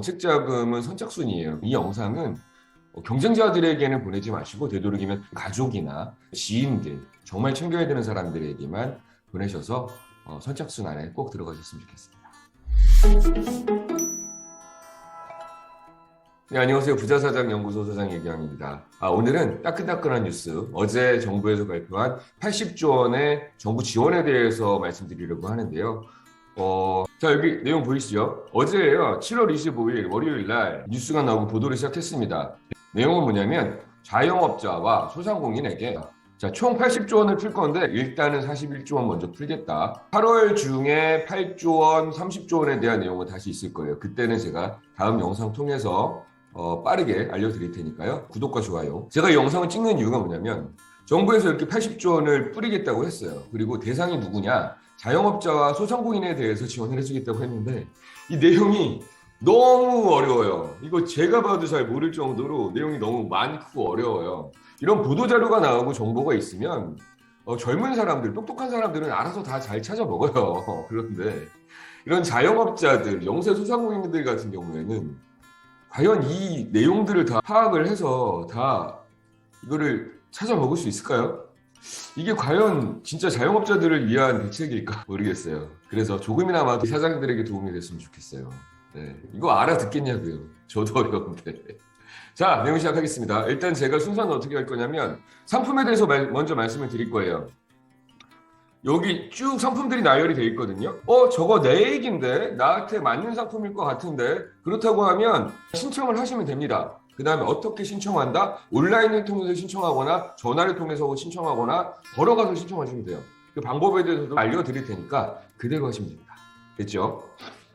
정책자금은 선착순이에요. 이 영상은 경쟁자들에게는 보내지 마시고 되도록이면 가족이나 지인들, 정말 챙겨야 되는 사람들에게만 보내셔서 선착순 안에 꼭 들어가셨으면 좋겠습니다. 네, 안녕하세요. 부자사장연구소 소장 예경입니다. 오늘은 따끈따끈한 뉴스, 어제 정부에서 발표한 80조 원의 정부 지원에 대해서 말씀드리려고 하는데요. 자, 여기 내용 보이시죠? 어제예요. 7월 25일 월요일 날 뉴스가 나오고 보도를 시작했습니다. 내용은 뭐냐면 자영업자와 소상공인에게 총 80조 원을 풀 건데 일단은 41조 원 먼저 풀겠다. 8월 중에 8조 원, 30조 원에 대한 내용은 다시 있을 거예요. 그때는 제가 다음 영상 통해서 빠르게 알려드릴 테니까요. 구독과 좋아요. 제가 이 영상을 찍는 이유가 뭐냐면 정부에서 이렇게 80조 원을 뿌리겠다고 했어요. 그리고 대상이 누구냐? 자영업자와 소상공인에 대해서 지원을 해주겠다고 했는데 이 내용이 너무 어려워요. 이거 제가 봐도 잘 모를 정도로 내용이 너무 많고 어려워요. 이런 보도자료가 나오고 정보가 있으면 젊은 사람들, 똑똑한 사람들은 알아서 다 잘 찾아 먹어요. 그런데 이런 자영업자들, 영세 소상공인들 같은 경우에는 과연 이 내용들을 다 파악을 해서 다 이거를 찾아 먹을 수 있을까요? 이게 과연 진짜 자영업자들을 위한 대책일까 모르겠어요. 그래서 조금이나마 사장들에게 도움이 됐으면 좋겠어요. 네, 이거 알아듣겠냐고요. 저도 어려운데. 자, 내용 시작하겠습니다. 일단 제가 순서는 어떻게 할 거냐면 상품에 대해서 먼저 말씀을 드릴 거예요. 여기 쭉 상품들이 나열이 돼 있거든요. 저거 내 얘기인데 나한테 맞는 상품일 것 같은데 그렇다고 하면 신청을 하시면 됩니다. 그 다음에 어떻게 신청한다? 온라인을 통해서 신청하거나 전화를 통해서 신청하거나 걸어가서 신청하시면 돼요. 그 방법에 대해서도 알려드릴 테니까 그대로 하시면 됩니다. 됐죠?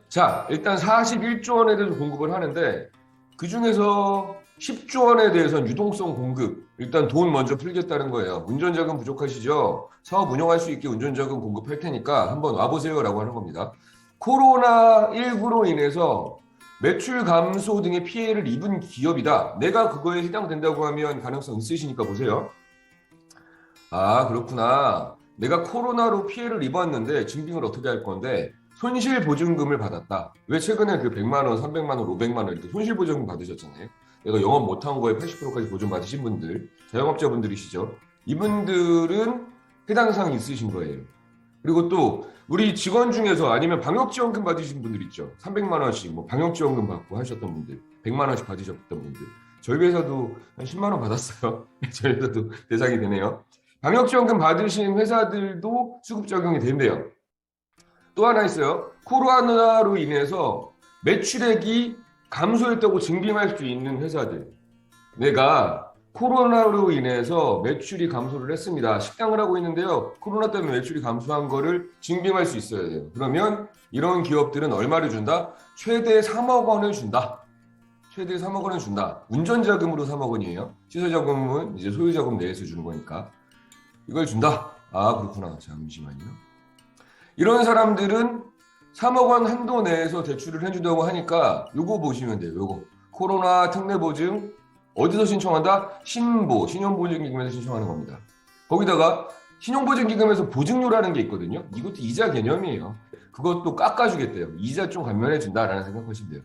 자, 일단 41조 원에 대해서 공급을 하는데 그 중에서 10조 원에 대해서는 유동성 공급, 일단 돈 먼저 풀겠다는 거예요. 운전자금 부족하시죠? 사업 운영할 수 있게 운전자금 공급할 테니까 한번 와보세요 라고 하는 겁니다. 코로나19로 인해서 매출 감소 등의 피해를 입은 기업이다. 내가 그거에 해당된다고 하면 가능성 있으시니까 보세요. 그렇구나. 내가 코로나로 피해를 입었는데 증빙을 어떻게 할 건데 손실보증금을 받았다. 왜 최근에 그 100만 원, 300만 원, 500만 원 이렇게 손실보증금 받으셨잖아요. 내가 영업 못한 거에 80%까지 보증 받으신 분들, 자영업자분들이시죠. 이분들은 해당 사항이 있으신 거예요. 그리고 또 우리 직원 중에서 아니면 방역지원금 받으신 분들 있죠. 300만 원씩 뭐 방역지원금 받고 하셨던 분들, 100만 원씩 받으셨던 분들. 저희 회사도 한 10만 원 받았어요. 저희 회사도 대상이 되네요. 방역지원금 받으신 회사들도 수급 적용이 된대요. 또 하나 있어요. 코로나로 인해서 매출액이 감소했다고 증빙할 수 있는 회사들. 내가 코로나로 인해서 매출이 감소를 했습니다. 식당을 하고 있는데요. 코로나 때문에 매출이 감소한 거를 증빙할 수 있어야 돼요. 그러면 이런 기업들은 얼마를 준다? 최대 3억 원을 준다. 최대 3억 원을 준다. 운전자금으로 3억 원이에요. 시설자금은 이제 소유자금 내에서 주는 거니까. 이걸 준다. 그렇구나. 잠시만요. 이런 사람들은 3억 원 한도 내에서 대출을 해준다고 하니까 요거 보시면 돼요. 요거. 코로나 특례보증 어디서 신청한다? 신용보증기금에서 신청하는 겁니다. 거기다가 신용보증기금에서 보증료라는 게 있거든요. 이것도 이자 개념이에요. 그것도 깎아주겠대요. 이자 좀 감면해준다라는 생각하시면 돼요.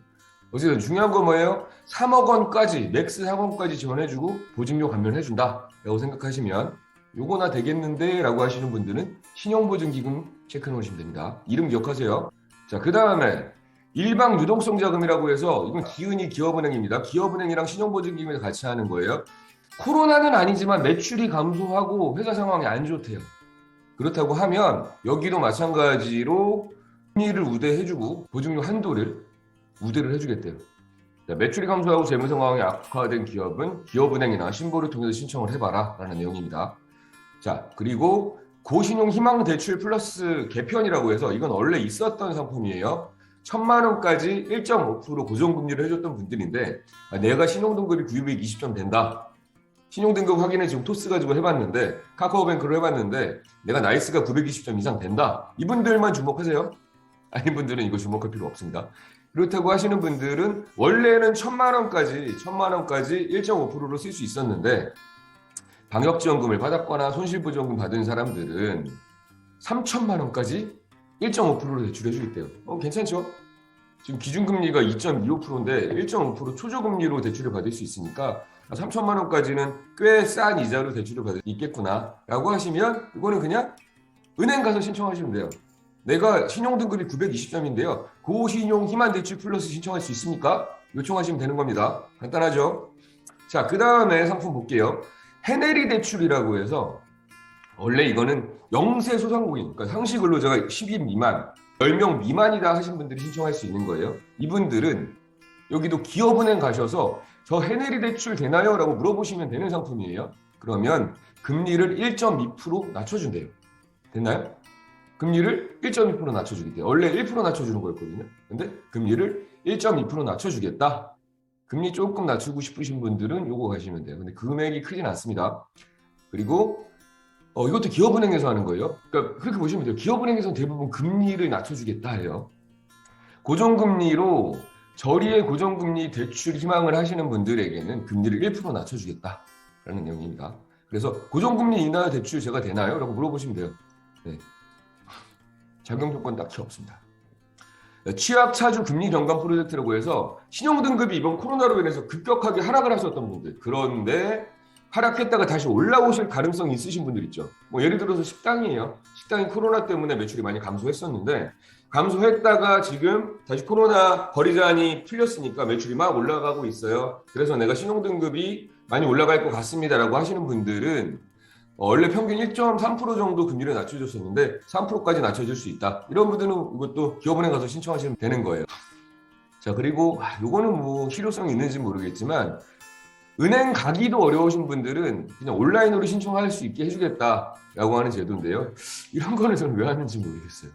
어쨌든 중요한 건 뭐예요? 3억 원까지, 맥스 3억 원까지 지원해주고 보증료 감면해준다 라고 생각하시면 요거나 되겠는데 라고 하시는 분들은 신용보증기금 체크해 놓으시면 됩니다. 이름 기억하세요. 자, 그 다음에 일방 유동성 자금이라고 해서 이건 기은이 기업은행입니다. 기업은행이랑 신용보증기금에서 같이 하는 거예요. 코로나는 아니지만 매출이 감소하고 회사 상황이 안 좋대요. 그렇다고 하면 여기도 마찬가지로 금리를 우대해주고 보증료 한도를 우대를 해주겠대요. 자, 매출이 감소하고 재무 상황이 악화된 기업은 기업은행이나 신보를 통해서 신청을 해봐라 라는 내용입니다. 자, 그리고 고신용 희망 대출 플러스 개편이라고 해서 이건 원래 있었던 상품이에요. 1,000만 원까지 1.5% 고정금리를 해줬던 분들인데 내가 신용등급이 920점 된다. 신용등급 확인을 지금 토스 가지고 해봤는데 카카오뱅크로 해봤는데 내가 나이스가 920점 이상 된다. 이분들만 주목하세요. 아닌 분들은 이거 주목할 필요 없습니다. 그렇다고 하시는 분들은 원래는 1,000만 원까지 1.5%로 쓸 수 있었는데 방역지원금을 받았거나 손실보전금 받은 사람들은 3,000만 원까지 1.5%로 대출해 주겠대요. 괜찮죠? 지금 기준금리가 2.25%인데 1.5% 초저금리로 대출을 받을 수 있으니까 3천만 원까지는 꽤 싼 이자로 대출을 받을 수 있겠구나라고 하시면 이거는 그냥 은행 가서 신청하시면 돼요. 내가 신용등급이 920점인데요. 고신용 희만 대출 플러스 신청할 수 있습니까? 요청하시면 되는 겁니다. 간단하죠? 자, 그 다음에 상품 볼게요. 해내리 대출이라고 해서 원래 이거는 영세 소상공인, 그러니까 상시 근로자가 10인 미만, 10명 미만이다 하신 분들이 신청할 수 있는 거예요. 이분들은 여기도 기업은행 가셔서 저 해내리 대출 되나요? 라고 물어보시면 되는 상품이에요. 그러면 금리를 1.2% 낮춰준대요. 됐나요? 금리를 1.2% 낮춰주겠대요. 원래 1% 낮춰주는 거였거든요. 근데 금리를 1.2% 낮춰주겠다. 금리 조금 낮추고 싶으신 분들은 요거 가시면 돼요. 근데 금액이 크진 않습니다. 그리고 이것도 기업은행에서 하는 거예요. 그러니까 그렇게 보시면 돼요. 기업은행에서는 대부분 금리를 낮춰주겠다 해요. 고정금리로 저리의 고정금리 대출 희망을 하시는 분들에게는 금리를 1% 낮춰주겠다라는 내용입니다. 그래서 고정금리 인하 대출 제가 되나요? 라고 물어보시면 돼요. 네. 적용 조건 딱히 없습니다. 취약차주 금리 경감 프로젝트라고 해서 신용등급이 이번 코로나로 인해서 급격하게 하락을 하셨던 분들, 그런데 하락했다가 다시 올라오실 가능성이 있으신 분들 있죠. 뭐 예를 들어서 식당이에요. 식당이 코로나 때문에 매출이 많이 감소했었는데 감소했다가 지금 다시 코로나 거리 제한이 풀렸으니까 매출이 막 올라가고 있어요. 그래서 내가 신용등급이 많이 올라갈 것 같습니다라고 하시는 분들은 원래 평균 1.3% 정도 금리를 낮춰줬었는데 3%까지 낮춰줄 수 있다. 이런 분들은 이것도 기업은행 가서 신청하시면 되는 거예요. 자, 그리고 이거는 뭐 실효성이 있는지 모르겠지만 은행 가기도 어려우신 분들은 그냥 온라인으로 신청할 수 있게 해주겠다라고 하는 제도인데요. 이런 거는 저는 왜 하는지 모르겠어요.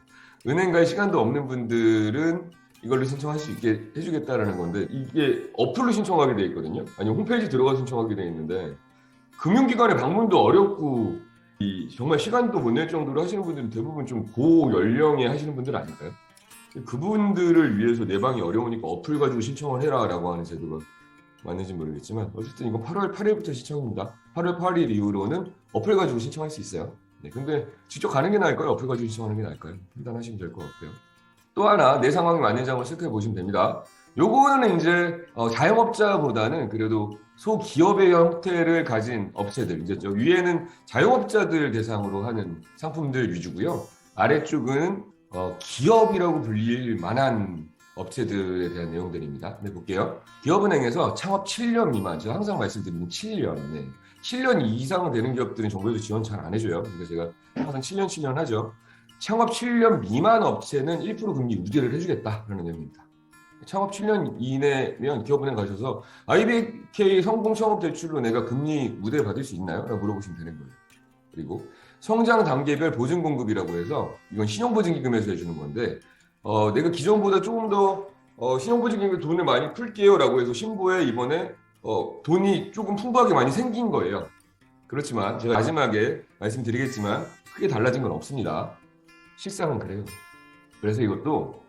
은행 갈 시간도 없는 분들은 이걸로 신청할 수 있게 해주겠다라는 건데 이게 어플로 신청하게 돼 있거든요. 아니면 홈페이지 들어가 신청하게 돼 있는데 금융기관에 방문도 어렵고 정말 시간도 못 낼 정도로 하시는 분들은 대부분 좀 고연령에 하시는 분들 아닐까요? 그분들을 위해서 내방이 어려우니까 어플 가지고 신청을 해라라고 하는 제도가 맞는지 모르겠지만 어쨌든 이건 8월 8일부터 신청입니다. 8월 8일 이후로는 어플 가지고 신청할 수 있어요. 네, 근데 직접 가는 게 나을까요? 어플 가지고 신청하는 게 나을까요? 판단하시면 될 것 같고요. 또 하나 내 상황에 맞는 장을 체크해 보시면 됩니다. 요거는 이제 자영업자보다는 그래도 소기업의 형태를 가진 업체들, 이제 저 위에는 자영업자들 대상으로 하는 상품들 위주고요. 아래쪽은 기업이라고 불릴 만한 업체들에 대한 내용들입니다. 네, 볼게요. 기업은행에서 창업 7년 미만, 제가 항상 말씀드리는 7년, 네. 7년 이상 되는 기업들은 정부에서 지원 잘 안 해줘요. 그러니까 제가 항상 7년 하죠. 창업 7년 미만 업체는 1% 금리 우대를 해주겠다라는 내용입니다. 창업 7년 이내면 기업은행 가셔서 IBK 성공 창업 대출로 내가 금리 우대 받을 수 있나요? 라고 물어보시면 되는 거예요. 그리고 성장 단계별 보증 공급이라고 해서 이건 신용보증기금에서 해주는 건데 내가 기존보다 조금 더 신용보증기금 돈을 많이 풀게요 라고 해서 신보에 이번에 돈이 조금 풍부하게 많이 생긴 거예요. 그렇지만 제가 마지막에 말씀드리겠지만 크게 달라진 건 없습니다. 실상은 그래요. 그래서 이것도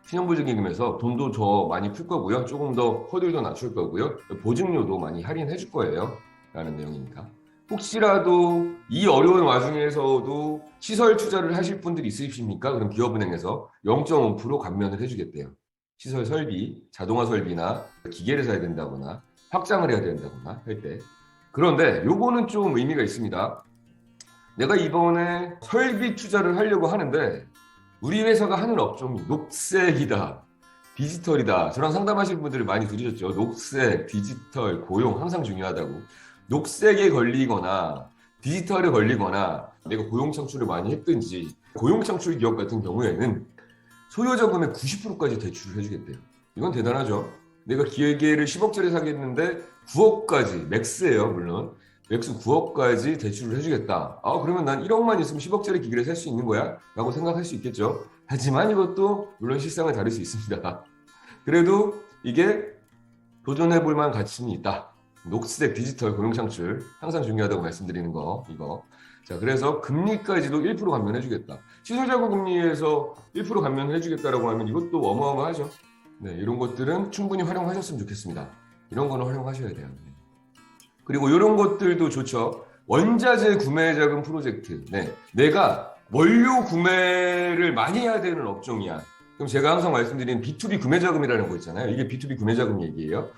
신용보증기금에서 돈도 더 많이 풀 거고요. 조금 더 허들도 낮출 거고요. 보증료도 많이 할인해 줄 거예요. 라는 내용입니다. 혹시라도 이 어려운 와중에서도 시설 투자를 하실 분들이 있으십니까? 그럼 기업은행에서 0.5% 감면을 해주겠대요. 시설 설비, 자동화 설비나 기계를 사야 된다거나 확장을 해야 된다거나 할 때. 그런데 요거는 좀 의미가 있습니다. 내가 이번에 설비 투자를 하려고 하는데 우리 회사가 하는 업종이 녹색이다, 디지털이다. 저랑 상담하시는 분들을 많이 들으셨죠? 녹색, 디지털, 고용 항상 중요하다고. 녹색에 걸리거나 디지털에 걸리거나 내가 고용 창출을 많이 했든지 고용 창출 기업 같은 경우에는 소요 자금의 90%까지 대출을 해주겠대요. 이건 대단하죠? 내가 기계를 10억짜리 사겠는데 9억까지, 맥스예요 물론. 맥스 9억까지 대출을 해주겠다. 그러면 난 1억만 있으면 10억짜리 기계를 살 수 있는 거야? 라고 생각할 수 있겠죠. 하지만 이것도 물론 실상은 다를 수 있습니다. 그래도 이게 도전해볼 만한 가치는 있다. 녹색 디지털 고용 창출 항상 중요하다고 말씀드리는 거 이거. 자, 그래서 금리까지도 1% 감면해주겠다. 시설자금 금리에서 1% 감면해주겠다라고 하면 이것도 어마어마하죠. 네, 이런 것들은 충분히 활용하셨으면 좋겠습니다. 이런 거는 활용하셔야 돼요. 그리고 이런 것들도 좋죠. 원자재 구매 자금 프로젝트. 네, 내가 원료 구매를 많이 해야 되는 업종이야. 그럼 제가 항상 말씀드리는 B2B 구매자금이라는 거 있잖아요. 이게 B2B 구매자금 얘기예요.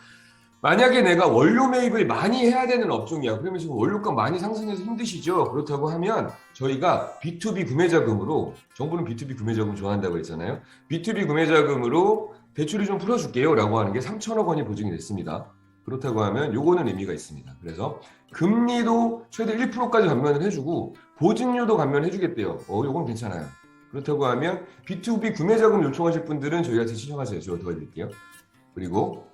만약에 내가 원료 매입을 많이 해야 되는 업종이야. 그러면 지금 원료값 많이 상승해서 힘드시죠? 그렇다고 하면 저희가 B2B 구매자금으로, 정부는 B2B 구매자금 좋아한다고 했잖아요. B2B 구매자금으로 대출이 좀 풀어줄게요 라고 하는 게 3천억 원이 보증이 됐습니다. 그렇다고 하면 요거는 의미가 있습니다. 그래서 금리도 최대 1%까지 감면을 해주고 보증료도 감면해주겠대요. 요건 괜찮아요. 그렇다고 하면 B2B 구매자금 요청하실 분들은 저희한테 신청하세요. 제가 도와드릴게요. 그리고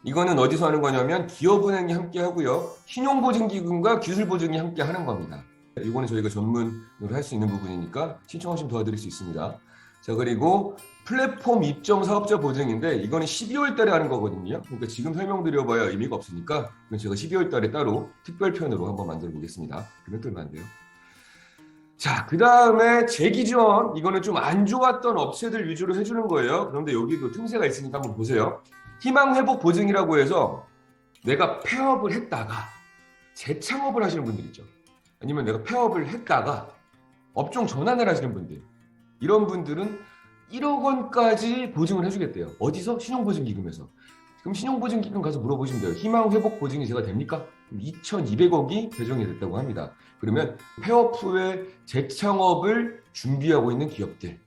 이거는 어디서 하는 거냐면 기업은행이 함께 하고요. 신용보증기금과 기술보증이 함께 하는 겁니다. 이거는 저희가 전문으로 할 수 있는 부분이니까 신청하시면 도와드릴 수 있습니다. 자, 그리고 플랫폼 입점 사업자 보증인데 이거는 12월 달에 하는 거거든요. 그러니까 지금 설명드려봐야 의미가 없으니까 제가 12월 달에 따로 특별편으로 한번 만들어 보겠습니다. 금액 얼마 안 돼요. 자, 그 다음에 재기지원. 이거는 좀 안 좋았던 업체들 위주로 해주는 거예요. 그런데 여기도 틈새가 있으니까 한번 보세요. 희망회복 보증이라고 해서 내가 폐업을 했다가 재창업을 하시는 분들 있죠. 아니면 내가 폐업을 했다가 업종 전환을 하시는 분들. 이런 분들은 1억 원까지 보증을 해주겠대요. 어디서? 신용보증기금에서. 그럼 신용보증기금 가서 물어보시면 돼요. 희망회복 보증이 제가 됩니까? 2,200억이 배정이 됐다고 합니다. 그러면 폐업 후에 재창업을 준비하고 있는 기업들,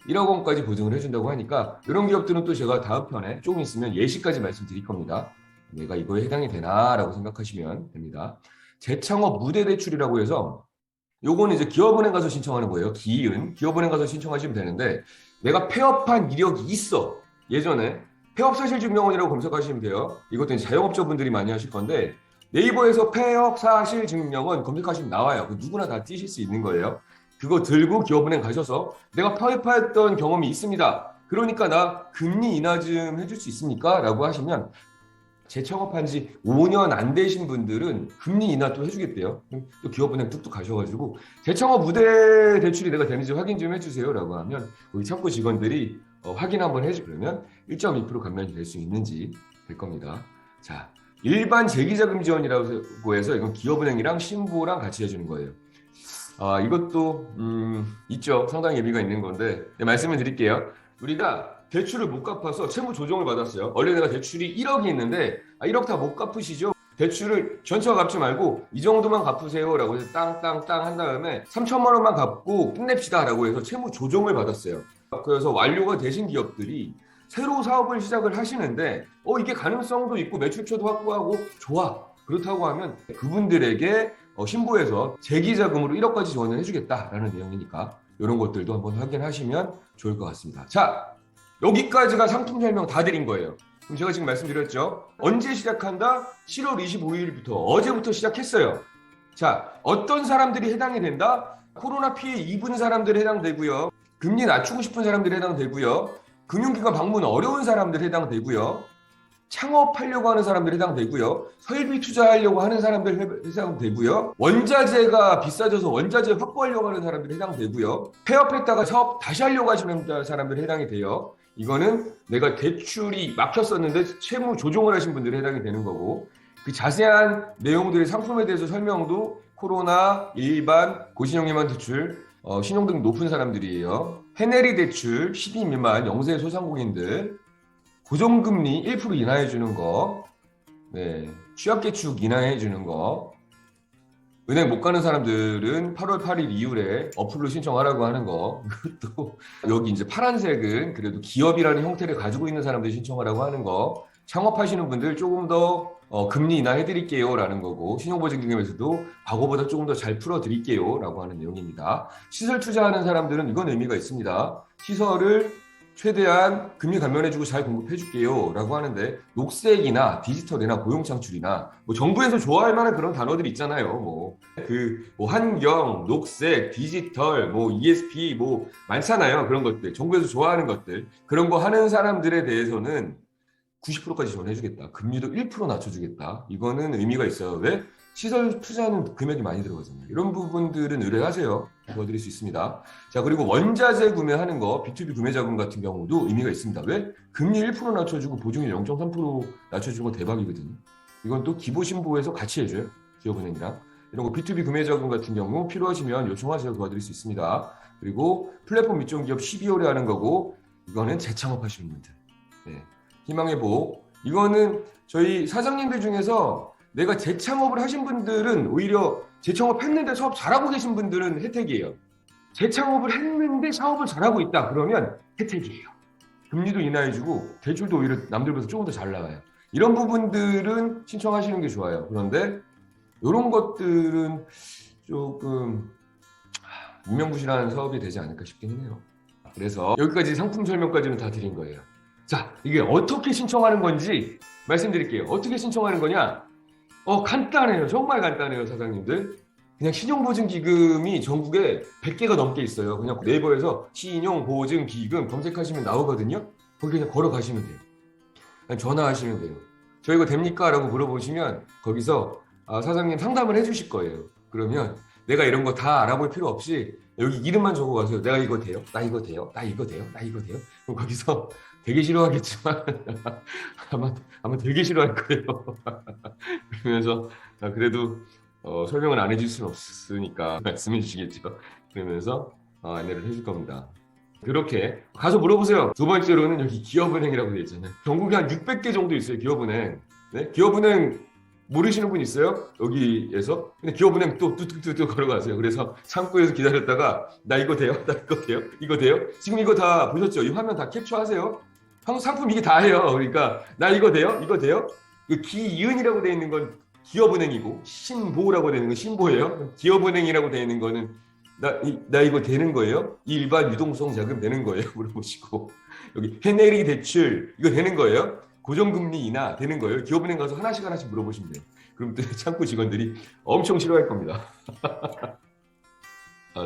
1억 원까지 보증을 해준다고 하니까 이런 기업들은 또 제가 다음 편에 조금 있으면 예시까지 말씀드릴 겁니다. 내가 이거에 해당이 되나라고 생각하시면 됩니다. 재창업 무대대출이라고 해서 요거는 이제 기업은행 가서 신청하는 거예요. 기업은행 가서 신청하시면 되는데 내가 폐업한 이력이 있어. 예전에 폐업사실증명원이라고 검색하시면 돼요. 이것도 자영업자분들이 많이 하실 건데 네이버에서 폐업사실증명원 검색하시면 나와요. 누구나 다 띄실 수 있는 거예요. 그거 들고 기업은행 가셔서 내가 폐업했던 경험이 있습니다. 그러니까 나 금리 인하 좀 해줄 수 있습니까? 라고 하시면 재창업한 지 5년 안 되신 분들은 금리 인하 또 해주겠대요. 또 기업은행 뚝뚝 가셔가지고 재창업 무대 대출이 내가 되는지 확인 좀 해주세요 라고 하면 우리 창구 직원들이 확인 한번 해주면 1.2% 감면이 될 수 있는지 될 겁니다. 자, 일반 재기자금 지원이라고 해서 이건 기업은행이랑 신보랑 같이 해주는 거예요. 이것도 있죠. 상당히 의미가 있는 건데 말씀을 드릴게요. 우리가 대출을 못 갚아서 채무 조정을 받았어요. 원래 내가 대출이 1억이 있는데 1억 다 못 갚으시죠? 대출을 전체가 갚지 말고 이 정도만 갚으세요 라고 해서 땅땅땅 한 다음에 3천만 원만 갚고 끝냅시다 라고 해서 채무 조정을 받았어요. 그래서 완료가 되신 기업들이 새로 사업을 시작을 하시는데 이게 가능성도 있고 매출처도 확보하고 좋아. 그렇다고 하면 그분들에게 신보에서 재기자금으로 1억까지 지원을 해주겠다라는 내용이니까 이런 것들도 한번 확인하시면 좋을 것 같습니다. 자, 여기까지가 상품 설명 다 드린 거예요. 그럼 제가 지금 말씀드렸죠. 언제 시작한다? 7월 25일부터 어제부터 시작했어요. 자, 어떤 사람들이 해당이 된다? 코로나 피해 입은 사람들 해당되고요. 금리 낮추고 싶은 사람들 해당되고요. 금융기관 방문 어려운 사람들 해당되고요. 창업하려고 하는 사람들 해당되고요. 설비 투자하려고 하는 사람들 해당되고요. 원자재가 비싸져서 원자재 확보하려고 하는 사람들 해당되고요. 폐업했다가 사업 다시 하려고 하시는 사람들 해당이 돼요. 이거는 내가 대출이 막혔었는데 채무 조정을 하신 분들이 해당이 되는 거고 그 자세한 내용들의 상품에 대해서 설명도 코로나, 일반, 고신용예만 대출, 신용등급 높은 사람들이에요. 해내리 대출 12 미만 영세 소상공인들 고정금리 1% 인하해 주는 거, 취약계축 인하해 주는 거, 은행 못 가는 사람들은 8월 8일 이후에 어플로 신청하라고 하는 거, 또 여기 이제 파란색은 그래도 기업이라는 형태를 가지고 있는 사람들이 신청하라고 하는 거, 창업하시는 분들 조금 더 금리 인하해 드릴게요 라는 거고 신용보증기금에서도 과거보다 조금 더 잘 풀어 드릴게요 라고 하는 내용입니다. 시설 투자하는 사람들은 이건 의미가 있습니다. 시설을 최대한 금리 감면해주고 잘 공급해줄게요 라고 하는데 녹색이나 디지털이나 고용창출이나 정부에서 좋아할 만한 그런 단어들이 있잖아요. 환경, 녹색, 디지털, ESP 많잖아요. 그런 것들 정부에서 좋아하는 것들 그런 거 하는 사람들에 대해서는 90%까지 지원해주겠다. 금리도 1% 낮춰주겠다. 이거는 의미가 있어요. 왜? 시설 투자는 금액이 많이 들어가잖아요. 이런 부분들은 의뢰하세요. 도와드릴 수 있습니다. 자, 그리고 원자재 구매하는 거, B2B 구매자금 같은 경우도 의미가 있습니다. 왜? 금리 1% 낮춰주고 보증률 0.3% 낮춰주는 거 대박이거든요. 이건 또 기보신보에서 같이 해줘요. 기업은행이랑. 이런 거 B2B 구매자금 같은 경우 필요하시면 요청하세요. 도와드릴 수 있습니다. 그리고 플랫폼 입점 기업 12월에 하는 거고 이거는 재창업하시는 분들. 네. 희망의 보호. 이거는 저희 사장님들 중에서 내가 재창업을 하신 분들은 오히려 재창업했는데 사업 잘하고 계신 분들은 혜택이에요. 재창업을 했는데 사업을 잘하고 있다 그러면 혜택이에요. 금리도 인하해주고 대출도 오히려 남들보다 조금 더 잘 나와요. 이런 부분들은 신청하시는 게 좋아요. 그런데 이런 것들은 조금 유명무실한 사업이 되지 않을까 싶긴 해요. 그래서 여기까지 상품 설명까지는 다 드린 거예요. 자, 이게 어떻게 신청하는 건지 말씀드릴게요. 어떻게 신청하는 거냐? 간단해요. 정말 간단해요, 사장님들. 그냥 신용보증기금이 전국에 100개가 넘게 있어요. 그냥 네이버에서 신용보증기금 검색하시면 나오거든요. 거기 그냥 걸어가시면 돼요. 그냥 전화하시면 돼요. 저 이거 됩니까? 라고 물어보시면 거기서 사장님 상담을 해주실 거예요. 그러면 내가 이런 거 다 알아볼 필요 없이 여기 이름만 적어가세요. 내가 이거 돼요? 나 이거 돼요? 나 이거 돼요? 나 이거 돼요? 그럼 거기서 되게 싫어하겠지만 아마 되게 싫어할 거예요. 그러면서 그래도 설명을 안 해줄 수는 없으니까 말씀해 주시겠죠. 그러면서 안내를 해줄 겁니다. 그렇게 가서 물어보세요. 두 번째로는 여기 기업은행이라고 되어 있잖아요. 전국에 한 600개 정도 있어요. 기업은행. 네? 기업은행 모르시는 분 있어요? 여기에서? 근데 기업은행 또 뚜뚜뚜뚜 걸어가세요. 그래서 창구에서 기다렸다가 나 이거 돼요? 나 이거 돼요? 이거 돼요? 지금 이거 다 보셨죠? 이 화면 다 캡처하세요. 상품 이게 다예요. 그러니까 나 이거 돼요? 이거 돼요? 그 기이은이라고 되어 있는 건 기업은행이고 신보라고 되어 있는 건 신보예요. 기업은행이라고 되어 있는 거는 나 이거 되는 거예요? 일반 유동성 자금 되는 거예요? 물어보시고 여기 해내리 대출 이거 되는 거예요? 고정금리 인하 되는 거예요? 기업은행 가서 하나씩 물어보시면 돼요. 그럼 또 창구 직원들이 엄청 싫어할 겁니다.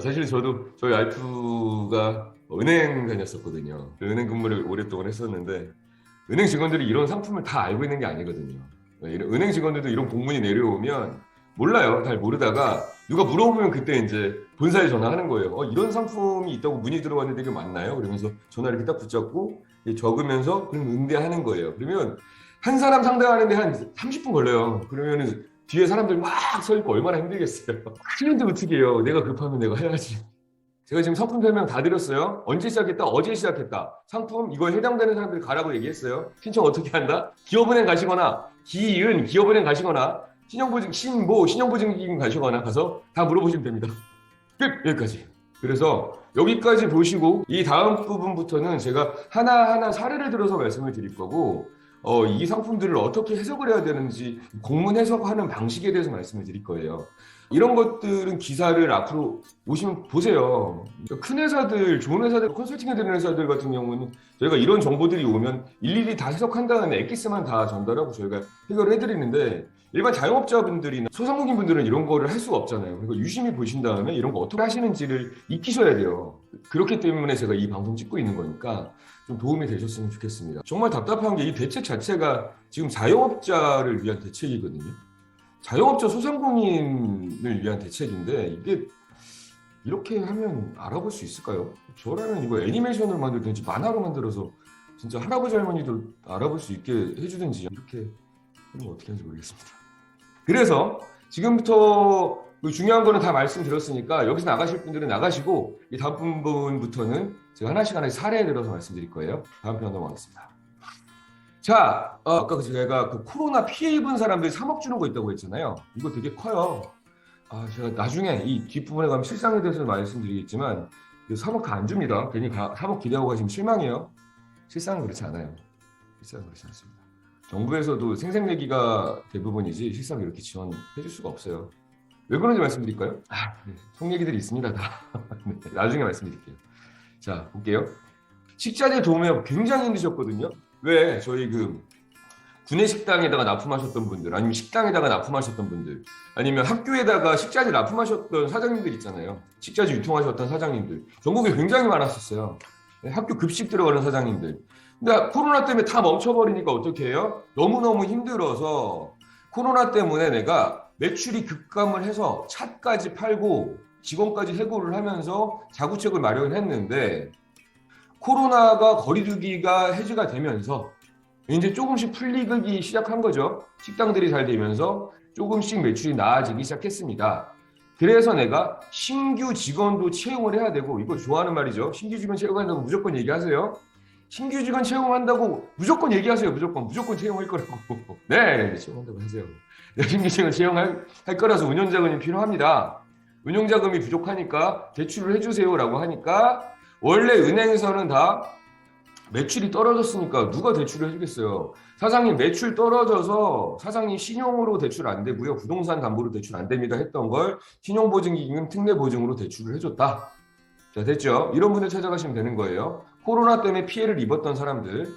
사실 저도 저희 와이프가 은행 다녔었거든요. 은행 근무를 오랫동안 했었는데 은행 직원들이 이런 상품을 다 알고 있는 게 아니거든요. 은행 직원들도 이런 공문이 내려오면 몰라요. 잘 모르다가 누가 물어보면 그때 이제 본사에 전화하는 거예요. 이런 상품이 있다고 문의 들어왔는데 이게 맞나요? 그러면서 전화를 이렇게 딱 붙잡고 적으면서 그럼 응대하는 거예요. 그러면 한 사람 상대하는데 한 30분 걸려요. 그러면은 뒤에 사람들 막 서 있고 얼마나 힘들겠어요. 그런데 어떻게 해요? 내가 급하면 내가 해야지. 제가 지금 상품 설명 다 드렸어요. 언제 시작했다? 어제 시작했다. 상품 이거에 해당되는 사람들이 가라고 얘기했어요. 신청 어떻게 한다? 기업은행 가시거나 기은 기업은행 가시거나 신용보증 신보 신용보증기금 가시거나 가서 다 물어보시면 됩니다. 끝! 여기까지. 그래서 여기까지 보시고 이 다음 부분부터는 제가 하나하나 사례를 들어서 말씀을 드릴 거고 이 상품들을 어떻게 해석을 해야 되는지 공문 해석하는 방식에 대해서 말씀을 드릴 거예요. 이런 것들은 기사를 앞으로 오시면 보세요. 큰 회사들, 좋은 회사들, 컨설팅 해드리는 회사들 같은 경우는 저희가 이런 정보들이 오면 일일이 다 해석한 다음에 엑기스만 다 전달하고 저희가 해결을 해드리는데 일반 자영업자분들이나 소상공인분들은 이런 거를 할 수가 없잖아요. 그러니까 유심히 보신 다음에 이런 거 어떻게 하시는지를 익히셔야 돼요. 그렇기 때문에 제가 이 방송 찍고 있는 거니까 좀 도움이 되셨으면 좋겠습니다. 정말 답답한 게 이 대책 자체가 지금 자영업자를 위한 대책이거든요. 자영업자 소상공인을 위한 대책인데 이게 이렇게 하면 알아볼 수 있을까요? 저라면 이거 애니메이션으로 만들든지 만화로 만들어서 진짜 할아버지 할머니도 알아볼 수 있게 해주든지 이렇게 하면 어떻게 하는지 모르겠습니다. 그래서 지금부터 중요한 거는 다 말씀드렸으니까 여기서 나가실 분들은 나가시고 이 다음 부분부터는 제가 하나씩 사례에 들어서 말씀드릴 거예요. 다음 편 넘어가겠습니다. 자, 아까 제가 그 코로나 피해 입은 사람들이 3억 주는 거 있다고 했잖아요. 이거 되게 커요. 제가 나중에 이 뒷부분에 가면 실상에 대해서 말씀드리겠지만 3억 다 안 줍니다. 괜히 3억 기대하고 가시면 실망해요. 실상은 그렇지 않아요. 실상은 그렇지 않습니다. 정부에서도 생색내기가 대부분이지 실상 이렇게 지원해 줄 수가 없어요. 왜 그런지 말씀드릴까요? 네. 속 얘기들이 있습니다. 다. 네, 나중에 말씀드릴게요. 자, 볼게요. 식자재 도우며 굉장히 힘드셨거든요. 왜 저희 구내식당에다가 납품하셨던 분들 아니면 식당에다가 납품하셨던 분들 아니면 학교에다가 식자재 납품하셨던 사장님들 있잖아요. 식자재 유통하셨던 사장님들 전국에 굉장히 많았었어요. 학교 급식 들어가는 사장님들. 근데 코로나 때문에 다 멈춰버리니까 어떻게 해요? 너무너무 힘들어서 코로나 때문에 내가 매출이 급감을 해서 차까지 팔고 직원까지 해고를 하면서 자구책을 마련했는데 코로나가 거리두기가 해제가 되면서 이제 조금씩 풀리기 시작한 거죠. 식당들이 잘 되면서 조금씩 매출이 나아지기 시작했습니다. 그래서 내가 신규 직원도 채용을 해야 되고 이거 좋아하는 말이죠. 신규 직원 채용한다고 무조건 얘기하세요. 신규 직원 채용한다고 무조건 얘기하세요. 무조건 채용할 거라고. 네, 채용한다고 하세요. 네, 신규 직원 채용할 거라서 운영자금이 필요합니다. 운영자금이 부족하니까 대출을 해주세요라고 하니까 원래 은행에서는 다 매출이 떨어졌으니까 누가 대출을 해주겠어요. 사장님 매출 떨어져서 사장님 신용으로 대출 안 되고요. 부동산 담보로 대출 안 됩니다 했던 걸 신용보증기금 특례보증으로 대출을 해줬다. 자, 됐죠? 이런 분들 찾아가시면 되는 거예요. 코로나 때문에 피해를 입었던 사람들.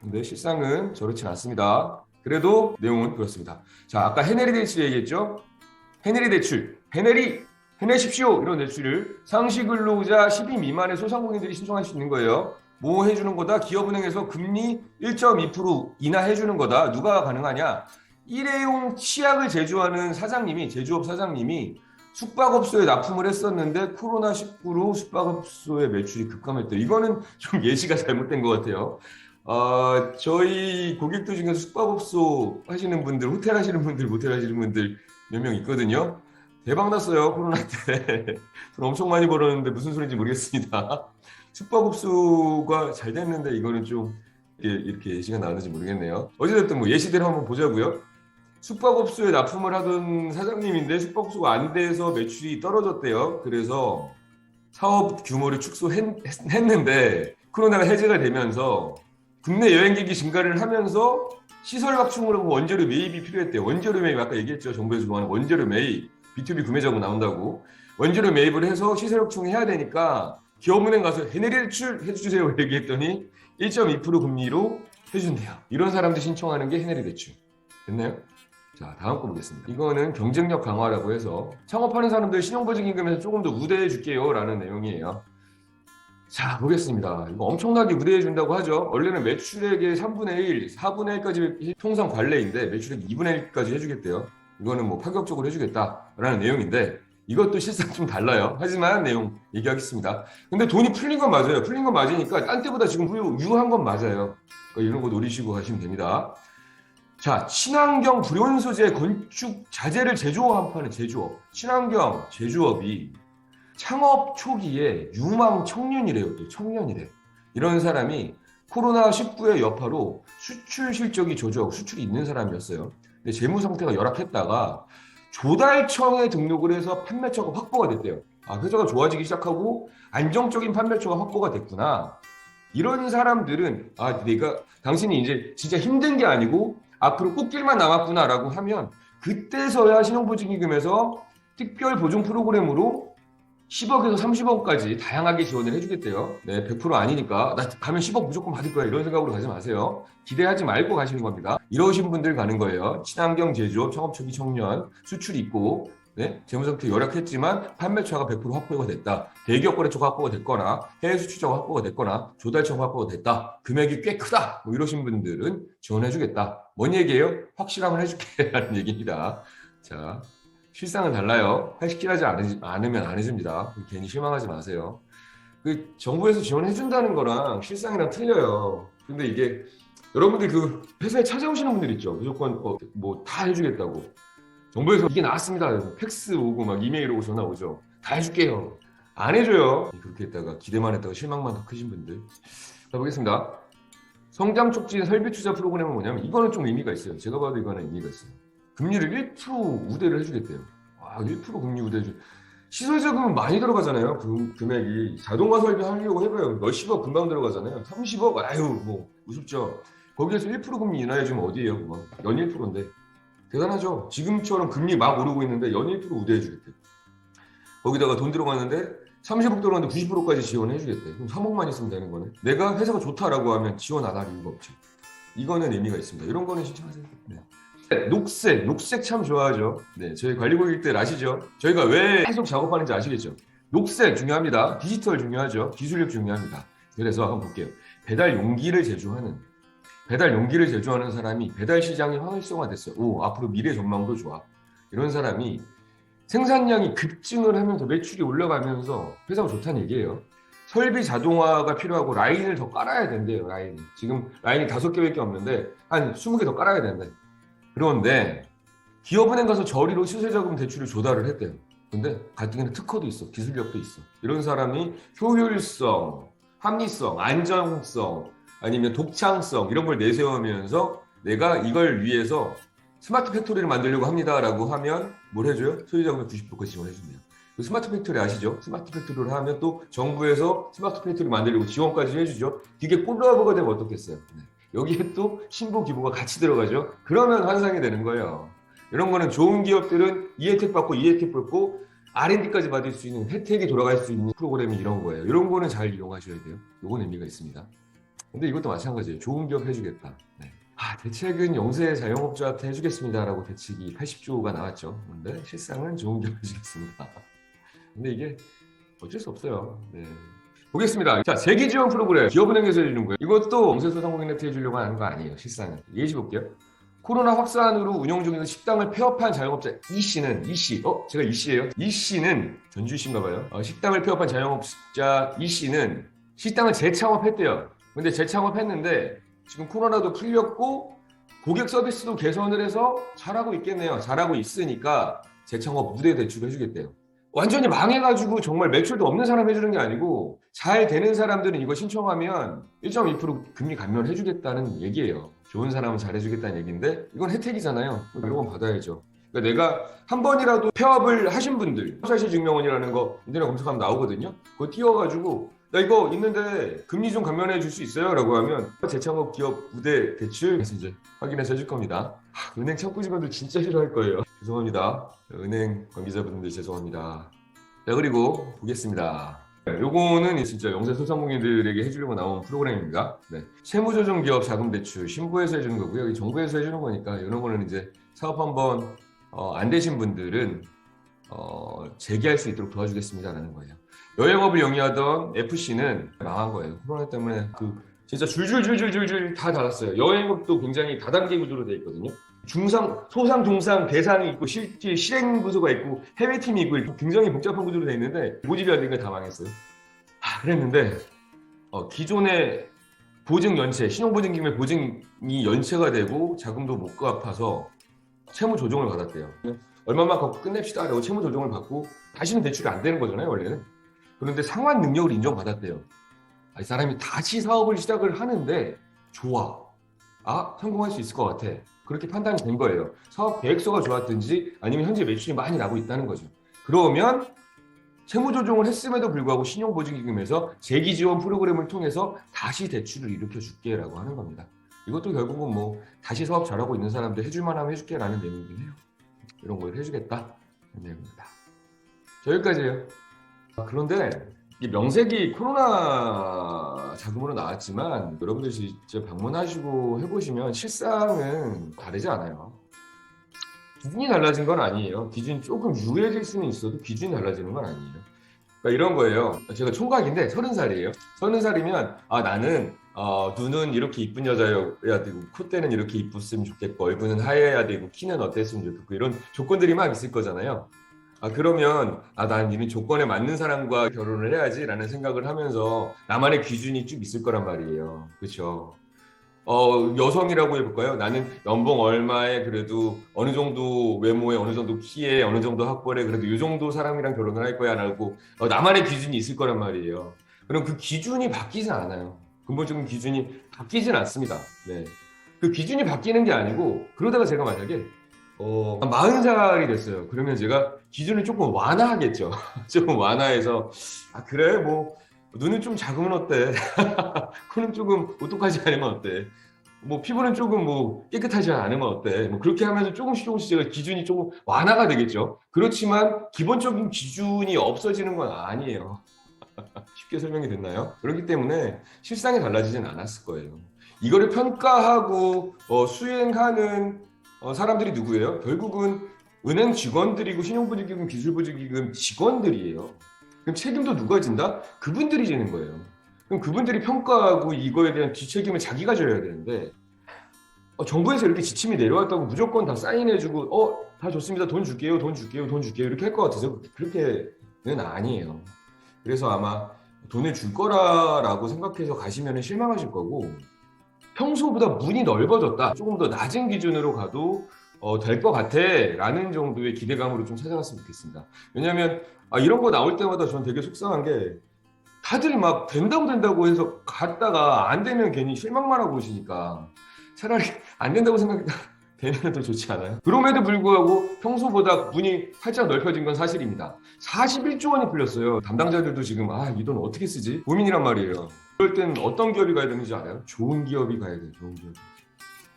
근데 실상은 저렇진 않습니다. 그래도 내용은 그렇습니다. 자, 아까 해내리 대출 얘기했죠? 해내리 대출. 해내십시오. 이런 대출을 상시근로자 10인 미만의 소상공인들이 신청할 수 있는 거예요. 뭐 해주는 거다? 기업은행에서 금리 1.2% 인하해주는 거다. 누가 가능하냐? 일회용 치약을 제조하는 사장님이, 제조업 사장님이 숙박업소에 납품을 했었는데 코로나19로 숙박업소의 매출이 급감했대요. 이거는 좀 예시가 잘못된 것 같아요. 저희 고객들 중에서 숙박업소 하시는 분들, 호텔 하시는 분들, 모텔 하시는 분들 몇 명 있거든요. 대박 났어요, 코로나 때. 돈 엄청 많이 벌었는데 무슨 소리인지 모르겠습니다. 숙박업소가 잘 됐는데 이거는 좀 이렇게 예시가 나왔는지 모르겠네요. 어찌됐든 뭐 예시대로 한번 보자고요. 숙박업소에 납품을 하던 사장님인데 숙박업소가 안 돼서 매출이 떨어졌대요. 그래서 사업 규모를 축소했는데 코로나가 해제가 되면서 국내 여행객이 증가를 하면서 시설 확충을 하고 원재료 매입이 필요했대요. 원재료 매입 아까 얘기했죠. 정부에서 좋아하는 원재료 매입. B2B 구매자금 나온다고. 원재료 매입을 해서 시설 확충을 해야 되니까 기업은행 가서 해내리 대출 해주세요 얘기했더니 1.2% 금리로 해준대요. 이런 사람들 신청하는 게 해내리 대출. 됐나요? 자, 다음 거 보겠습니다. 이거는 경쟁력 강화라고 해서 창업하는 사람들 신용보증임금에서 조금 더 우대해 줄게요 라는 내용이에요. 자, 보겠습니다. 이거 엄청나게 우대해 준다고 하죠. 원래는 매출액의 3분의 1, 4분의 1까지 통상 관례인데 매출액 2분의 1까지 해주겠대요. 이거는 뭐 파격적으로 해주겠다라는 내용인데 이것도 실상 좀 달라요. 하지만 내용 얘기하겠습니다. 근데 돈이 풀린 건 맞아요. 풀린 건 맞으니까 딴 때보다 지금 유한 건 맞아요. 그러니까 이런 거 노리시고 가시면 됩니다. 자, 친환경 불연 소재 건축 자재를 제조하는 제조업. 친환경 제조업이 창업 초기에 유망 청년이래요. 또 청년이래. 이런 사람이 코로나19의 여파로 수출 실적이 수출이 있는 사람이었어요. 근데 재무 상태가 열악했다가 조달청에 등록을 해서 판매처가 확보가 됐대요. 아, 회사가 좋아지기 시작하고 안정적인 판매처가 확보가 됐구나. 이런 사람들은 당신이 이제 진짜 힘든 게 아니고 앞으로 꽃길만 남았구나라고 하면 그때서야 신용보증기금에서 특별 보증 프로그램으로 10억에서 30억까지 다양하게 지원을 해주겠대요. 네, 100% 아니니까 나 가면 10억 무조건 받을 거야 이런 생각으로 가지 마세요. 기대하지 말고 가시는 겁니다. 이러신 분들 가는 거예요. 친환경 제조업, 창업 초기 청년, 수출이 있고 네, 재무상태 열악했지만 판매처가 100% 확보가 됐다. 대기업 거래처가 확보가 됐거나 해외 수출처가 확보가 됐거나 조달처가 확보가 됐다. 금액이 꽤 크다. 뭐 이러신 분들은 지원해주겠다. 뭔 얘기예요? 확실함을 해줄게 라는 얘기입니다. 자, 실상은 달라요. 확실하지 않으면 안 해줍니다. 괜히 실망하지 마세요. 그 정부에서 지원해준다는 거랑 실상이랑 틀려요. 근데 이게 여러분들 그 회사에 찾아오시는 분들 있죠. 무조건 뭐 다 해주겠다고. 정부에서 이게 나왔습니다. 팩스 오고 막 이메일 오고 전화 오죠. 다 해줄게요. 안 해줘요. 그렇게 했다가 기대만 했다가 실망만 더 크신 분들. 자, 보겠습니다. 성장 촉진 설비 투자 프로그램은 뭐냐면 이거는 좀 의미가 있어요. 제가 봐도 이거는 의미가 있어요. 금리를 1% 우대를 해주겠대요. 와, 1% 금리 우대 해주. 시설자금은 많이 들어가잖아요. 그 금액이 자동화 설비 하려고 해봐요. 몇십억 금방 들어가잖아요. 30억 아유 뭐 우습죠. 거기에서 1% 금리 인하해주면 어디예요? 그거 연 1%인데 대단하죠. 지금처럼 금리 막 오르고 있는데 연 1% 우대해주겠대. 거기다가 돈 들어갔는데 30억 들어갔는데 90%까지 지원해주겠대. 그럼 3억만 있으면 되는 거네. 내가 회사가 좋다라고 하면 지원 안 할 이유가 없죠. 이거는 의미가 있습니다. 이런 거는 신청하세요. 네. 녹색 참 좋아하죠. 네, 저희 관리고객들 아시죠? 저희가 왜 계속 작업하는지 아시겠죠? 녹색 중요합니다. 디지털 중요하죠. 기술력 중요합니다. 그래서 한번 볼게요. 배달 용기를 제조하는 사람이 배달 시장이 활성화됐어요. 오, 앞으로 미래 전망도 좋아. 이런 사람이 생산량이 급증을 하면서 매출이 올라가면서 회사가 좋다는 얘기예요. 설비 자동화가 필요하고 라인을 더 깔아야 된대요. 지금 라인이 5개밖에 없는데 한 20개 더 깔아야 된대. 그런데 기업은행 가서 저리로 시세자금 대출을 조달을 했대요. 근데 가뜩이나 특허도 있어. 기술력도 있어. 이런 사람이 효율성, 합리성, 안정성, 아니면 독창성 이런 걸 내세우면서 내가 이걸 위해서 스마트 팩토리를 만들려고 합니다라고 하면 뭘 해줘요? 소유자금의 90% 지원해준대요. 그 스마트 팩토리 아시죠? 스마트 팩토리를 하면 또 정부에서 스마트 팩토리 만들려고 지원까지 해주죠. 이게 콜라보가 되면 어떻겠어요? 네. 여기에 또 신고 기부가 같이 들어가죠. 그러면 환상이 되는 거예요. 이런 거는 좋은 기업들은 이 혜택 받고 이 혜택 받고 R&D까지 받을 수 있는 혜택이 돌아갈 수 있는 프로그램이 이런 거예요. 이런 거는 잘 이용하셔야 돼요. 요건 의미가 있습니다. 근데 이것도 마찬가지예요. 좋은 기업 해주겠다. 네. 대책은 영세 자영업자한테 해주겠습니다라고 대책이 80조가 나왔죠. 근데 실상은 좋은 기업 해주겠습니다. 근데 이게 어쩔 수 없어요. 네. 보겠습니다. 자, 세기지원 프로그램 기업은행에서 해주는 거예요. 이것도 영세소상공인한테 해주려고 하는 거 아니에요. 실상은. 예시 볼게요. 코로나 확산으로 운영 중인 식당을 폐업한 자영업자 이씨는 제가 이씨예요. 이씨는 전주시인가 봐요. 식당을 폐업한 자영업자 이씨는 식당을 재창업했대요. 근데 재창업했는데 지금 코로나도 풀렸고 고객 서비스도 개선을 해서 잘하고 있겠네요. 잘하고 있으니까 재창업 무대 대출을 해주겠대요. 완전히 망해가지고 정말 매출도 없는 사람 해주는 게 아니고 잘 되는 사람들은 이거 신청하면 1.2% 금리 감면해주겠다는 얘기예요. 좋은 사람은 잘해주겠다는 얘기인데 이건 혜택이잖아요. 이런 건 받아야죠. 그러니까 내가 한 번이라도 폐업을 하신 분들 사실증명원이라는 거 인터넷 검색하면 나오거든요. 그거 띄워가지고 나 이거 있는데 금리 좀 감면해 줄 수 있어요? 라고 하면 재창업 기업 무대 대출 그래서 이제 확인해서 해줄 겁니다. 은행 창구 직원들 진짜 싫어할 거예요. 죄송합니다. 은행 관계자분들 죄송합니다. 자, 그리고 보겠습니다. 요거는 진짜 영세 소상공인들에게 해주려고 나온 프로그램입니다. 네. 세무조정 기업 자금 대출 신부에서 해주는 거고요. 여기 정부에서 해주는 거니까 이런 거는 이제 사업 한번 안 되신 분들은 재기할 수 있도록 도와주겠습니다라는 거예요. 여행업을 영위하던 FC는 망한 거예요. 코로나 때문에 진짜 줄줄줄줄줄줄 다 닫았어요. 여행업도 굉장히 다단계 구조로 돼 있거든요. 중상, 소상, 중상, 대상이 있고 실제 실행 부서가 있고 해외팀이 있고 굉장히 복잡한 구조로 돼 있는데 모집이 안 되니까 다 망했어요. 그랬는데 기존의 보증 연체, 신용보증기금의 보증이 연체가 되고 자금도 못 갚아서 채무 조정을 받았대요. 얼마만 갖고 끝냅시다 라고 채무 조정을 받고 다시는 대출이 안 되는 거잖아요, 원래는. 그런데 상환 능력을 인정받았대요. 이 사람이 다시 사업을 시작을 하는데 좋아. 성공할 수 있을 것 같아. 그렇게 판단이 된 거예요. 사업 계획서가 좋았든지 아니면 현재 매출이 많이 나고 있다는 거죠. 그러면 채무조정을 했음에도 불구하고 신용보증기금에서 재기지원 프로그램을 통해서 다시 대출을 일으켜줄게 라고 하는 겁니다. 이것도 결국은 뭐 다시 사업 잘하고 있는 사람들 해줄만 하면 해줄게 라는 내용이긴 해요. 이런 걸 해주겠다 는 내용입니다. 여기까지예요. 그런데 이 명색이 코로나 자금으로 나왔지만 여러분들 직접 방문하시고 해보시면 실상은 다르지 않아요. 기준이 달라진 건 아니에요. 기준이 조금 유해질 수는 있어도 기준이 달라지는 건 아니에요. 그러니까 이런 거예요. 제가 총각인데 30살이에요. 30살이면 나는 눈은 이렇게 이쁜 여자여야 되고 콧대는 이렇게 이뻤으면 좋겠고 얼굴은 하얘야 되고 키는 어땠으면 좋겠고 이런 조건들이 막 있을 거잖아요. 그러면 난 이미 조건에 맞는 사람과 결혼을 해야지 라는 생각을 하면서 나만의 기준이 쭉 있을 거란 말이에요. 그렇죠? 여성이라고 해볼까요? 나는 연봉 얼마에 그래도 어느 정도 외모에 어느 정도 키에 어느 정도 학벌에 그래도 이 정도 사람이랑 결혼을 할 거야 라고 나만의 기준이 있을 거란 말이에요. 그럼 그 기준이 바뀌지 않아요. 근본적인 기준이 바뀌진 않습니다. 네. 그 기준이 바뀌는 게 아니고 그러다가 제가 만약에 40살이 됐어요. 그러면 제가 기준을 조금 완화하겠죠. 조금 완화해서 그래 뭐 눈은 좀 작으면 어때? 코는 조금 오똑하지 않으면 어때? 뭐 피부는 조금 뭐 깨끗하지 않으면 어때? 뭐 그렇게 하면서 조금씩 제가 기준이 조금 완화가 되겠죠. 그렇지만 기본적인 기준이 없어지는 건 아니에요. 쉽게 설명이 됐나요? 그렇기 때문에 실상이 달라지진 않았을 거예요. 이거를 평가하고 수행하는 사람들이 누구예요? 결국은 은행 직원들이고 신용보증기금, 기술보증기금 직원들이에요. 그럼 책임도 누가 진다? 그분들이 지는 거예요. 그럼 그분들이 평가하고 이거에 대한 뒷책임을 자기가 져야 되는데 정부에서 이렇게 지침이 내려왔다고 무조건 다 사인해주고 다 좋습니다. 돈 줄게요. 이렇게 할 것 같아서 그렇게는 아니에요. 그래서 아마 돈을 줄 거라고 생각해서 가시면 실망하실 거고 평소보다 문이 넓어졌다. 조금 더 낮은 기준으로 가도 될 것 같아 라는 정도의 기대감으로 좀 찾아갔으면 좋겠습니다. 왜냐하면 이런 거 나올 때마다 저는 되게 속상한 게 다들 막 된다고 해서 갔다가 안 되면 괜히 실망만 하고 오시니까 차라리 안 된다고 생각했다 되면 더 좋지 않아요? 그럼에도 불구하고 평소보다 문이 활짝 넓혀진 건 사실입니다. 41조 원이 풀렸어요. 담당자들도 지금 이 돈 어떻게 쓰지? 고민이란 말이에요. 그럴 땐 어떤 기업이 가야 되는지 알아요? 좋은 기업이 가야 돼요. 좋은 기업이.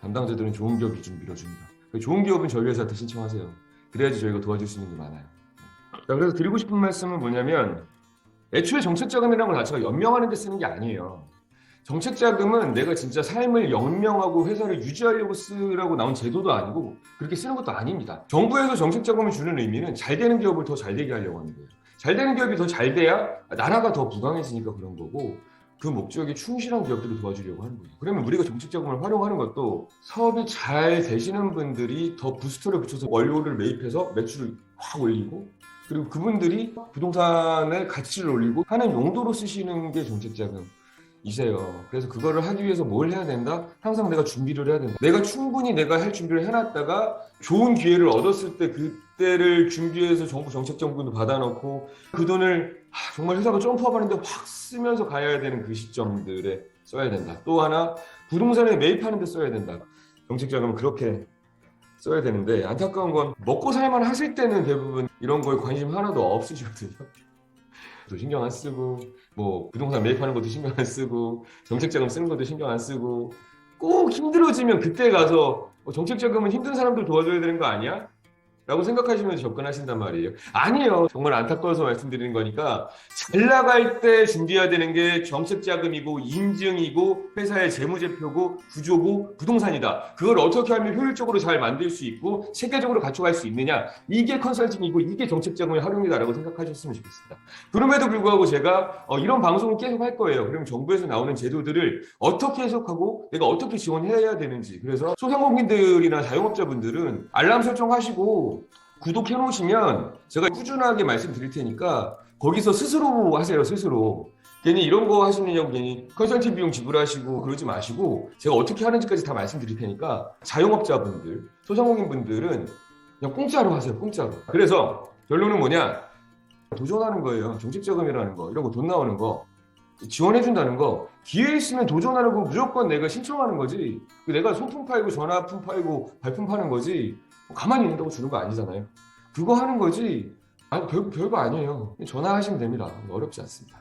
담당자들은 좋은 기업이 좀 밀어줍니다. 좋은 기업은 저희 회사한테 신청하세요. 그래야지 저희가 도와줄 수 있는 게 많아요. 자, 그래서 드리고 싶은 말씀은 뭐냐면 애초에 정책자금이라는 걸 자체가 연명하는 데 쓰는 게 아니에요. 정책자금은 내가 진짜 삶을 연명하고 회사를 유지하려고 쓰라고 나온 제도도 아니고 그렇게 쓰는 것도 아닙니다. 정부에서 정책자금을 주는 의미는 잘 되는 기업을 더 잘 되게 하려고 하는 거예요. 잘 되는 기업이 더 잘 돼야 나라가 더 부강해지니까 그런 거고 그 목적에 충실한 기업들을 도와주려고 하는 거예요. 그러면 우리가 정책자금을 활용하는 것도 사업이 잘 되시는 분들이 더 부스터를 붙여서 원료를 매입해서 매출을 확 올리고 그리고 그분들이 부동산의 가치를 올리고 하는 용도로 쓰시는 게 정책자금이세요. 그래서 그거를 하기 위해서 뭘 해야 된다? 항상 내가 준비를 해야 된다. 내가 충분히 내가 할 준비를 해놨다가 좋은 기회를 얻었을 때 그때를 준비해서 정부 정책자금도 받아놓고 그 돈을 정말 회사가 점프업 하는데 확 쓰면서 가야 되는 그 시점들에 써야 된다. 또 하나 부동산에 매입하는 데 써야 된다. 정책자금은 그렇게 써야 되는데 안타까운 건 먹고 살만 하실 때는 대부분 이런 거에 관심 하나도 없으시거든요. 또 신경 안 쓰고 뭐 부동산 매입하는 것도 신경 안 쓰고 정책자금 쓰는 것도 신경 안 쓰고 꼭 힘들어지면 그때 가서 정책자금은 힘든 사람들 도와줘야 되는 거 아니야? 라고 생각하시면서 접근하신단 말이에요. 아니에요. 정말 안타까워서 말씀드리는 거니까 잘 나갈 때 준비해야 되는 게 정책자금이고 인증이고 회사의 재무제표고 구조고 부동산이다. 그걸 어떻게 하면 효율적으로 잘 만들 수 있고 체계적으로 갖춰갈 수 있느냐. 이게 컨설팅이고 이게 정책자금의 활용이다라고 생각하셨으면 좋겠습니다. 그럼에도 불구하고 제가 이런 방송을 계속 할 거예요. 그럼 정부에서 나오는 제도들을 어떻게 해석하고 내가 어떻게 지원해야 되는지. 그래서 소상공인들이나 자영업자분들은 알람 설정하시고 구독해 놓으시면 제가 꾸준하게 말씀드릴 테니까 거기서 스스로 하세요. 스스로. 괜히 이런 거 하시느냐고 괜히 컨설팅 비용 지불하시고 그러지 마시고 제가 어떻게 하는지까지 다 말씀드릴 테니까 자영업자분들, 소상공인분들은 그냥 공짜로 하세요. 공짜로. 그래서 결론은 뭐냐? 도전하는 거예요. 정책자금이라는 거, 이런 거 돈 나오는 거 지원해준다는 거 기회 있으면 도전하는 거 무조건 내가 신청하는 거지 내가 소품 팔고 전화품 팔고 발품 파는 거지 가만히 있는다고 주는 거 아니잖아요. 그거 하는 거지 별거 아니에요. 전화하시면 됩니다. 어렵지 않습니다.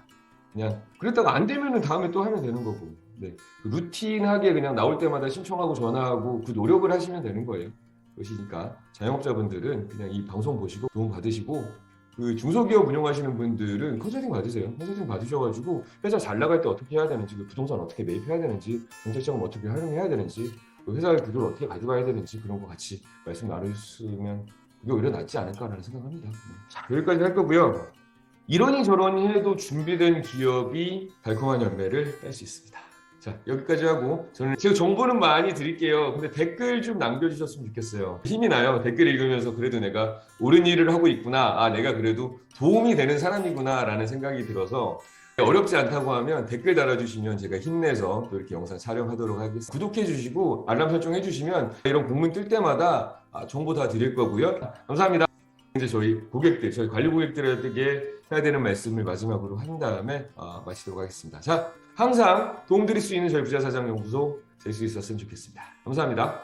그냥 그랬다가 안 되면은 다음에 또 하면 되는 거고 네. 루틴하게 그냥 나올 때마다 신청하고 전화하고 그 노력을 하시면 되는 거예요. 그러시니까 자영업자분들은 그냥 이 방송 보시고 도움 받으시고 그 중소기업 운영하시는 분들은 컨설팅 받으세요. 컨설팅 받으셔가지고 회사 잘 나갈 때 어떻게 해야 되는지, 그 부동산 어떻게 매입해야 되는지, 정책자금 어떻게 활용해야 되는지, 그 회사의 구조를 어떻게 가져가야 되는지 그런 거 같이 말씀 나누셨으면 그게 오히려 낫지 않을까라는 생각합니다. 자, 여기까지 할 거고요. 이러니 저러니 해도 준비된 기업이 달콤한 열매를 딸 수 있습니다. 자, 여기까지 하고 저는 제가 정보는 많이 드릴게요. 근데 댓글 좀 남겨주셨으면 좋겠어요. 힘이 나요. 댓글 읽으면서 그래도 내가 옳은 일을 하고 있구나. 내가 그래도 도움이 되는 사람이구나 라는 생각이 들어서 어렵지 않다고 하면 댓글 달아주시면 제가 힘내서 또 이렇게 영상 촬영하도록 하겠습니다. 구독해주시고 알람 설정해주시면 이런 공문 뜰 때마다 정보 다 드릴 거고요. 감사합니다. 이제 저희 관리 고객들에게 해야 되는 말씀을 마지막으로 한 다음에 마치도록 하겠습니다. 자, 항상 도움드릴 수 있는 저희 부자사장연구소 될 수 있었으면 좋겠습니다. 감사합니다.